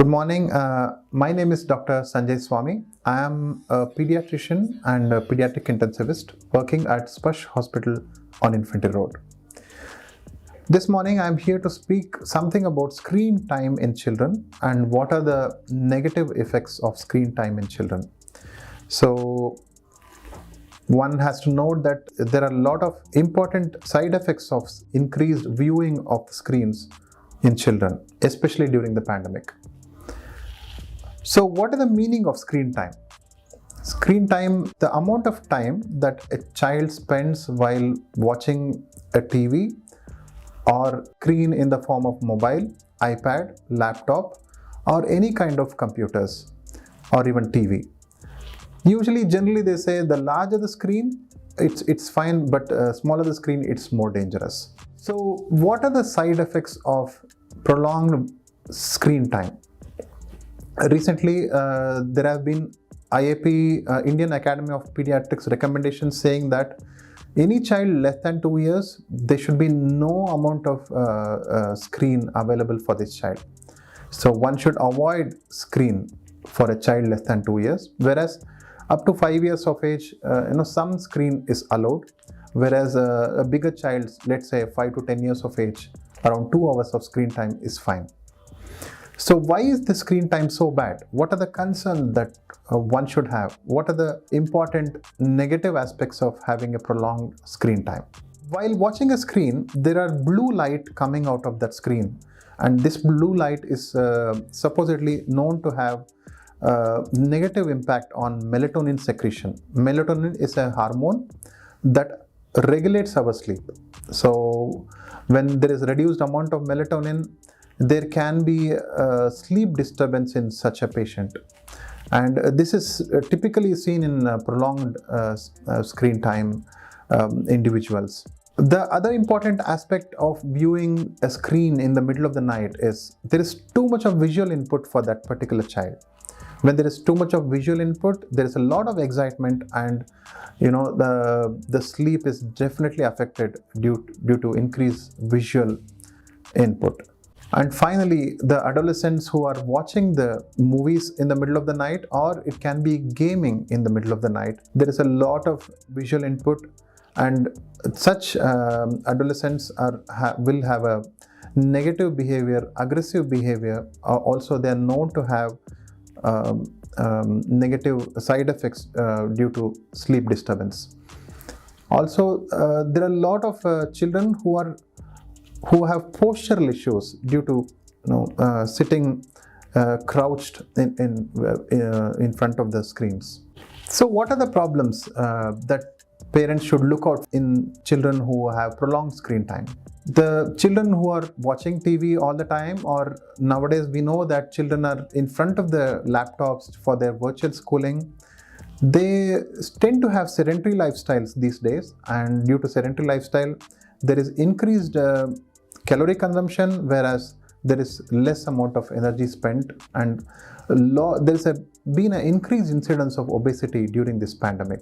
Good morning. My name is Dr. Sanjay Swami. I am a pediatrician and a pediatric intensivist working at Sparsh Hospital on Infantry Road. This morning I am here to speak something about screen time in children and what are the negative effects of screen time in children. So one has to note that there are a lot of important side effects of increased viewing of screens in children, especially during the pandemic. So what is the meaning of screen time? Screen time, the amount of time that a child spends while watching a TV or screen in the form of mobile, iPad, laptop, or any kind of computers or even TV. Generally they say the larger the screen, it's fine, but smaller the screen, it's more dangerous. So what are the side effects of prolonged screen time? Recently, there have been IAP, Indian Academy of Pediatrics recommendations saying that any child less than 2 years, there should be no amount of screen available for this child. So one should avoid screen for a child less than 2 years, whereas up to 5 years of age, some screen is allowed, whereas a bigger child, let's say 5 to 10 years of age, around 2 hours of screen time is fine. So why is the screen time so bad? What are the concerns that one should have? What are the important negative aspects of having a prolonged screen time? While watching a screen, there are blue light coming out of that screen. And this blue light is supposedly known to have negative impact on melatonin secretion. Melatonin is a hormone that regulates our sleep. So when there is reduced amount of melatonin, there can be sleep disturbance in such a patient, and this is typically seen in prolonged screen time individuals. The other important aspect of viewing a screen in the middle of the night is there is too much of visual input for that particular child. When there is too much of visual input, there is a lot of excitement, and the sleep is definitely affected due to increased visual input. And finally, the adolescents who are watching the movies in the middle of the night, or it can be gaming in the middle of the night, there is a lot of visual input, and such adolescents will have a negative behavior, aggressive behavior. Also, they are known to have negative side effects due to sleep disturbance. Also, there are a lot of children who have postural issues due to sitting crouched in front of the screens. So what are the problems that parents should look out in children who have prolonged screen time? The children who are watching TV all the time, or nowadays we know that children are in front of the laptops for their virtual schooling, they tend to have sedentary lifestyles these days, and due to sedentary lifestyle, there is increased calorie consumption, whereas there is less amount of energy spent, and there has been an increased incidence of obesity during this pandemic.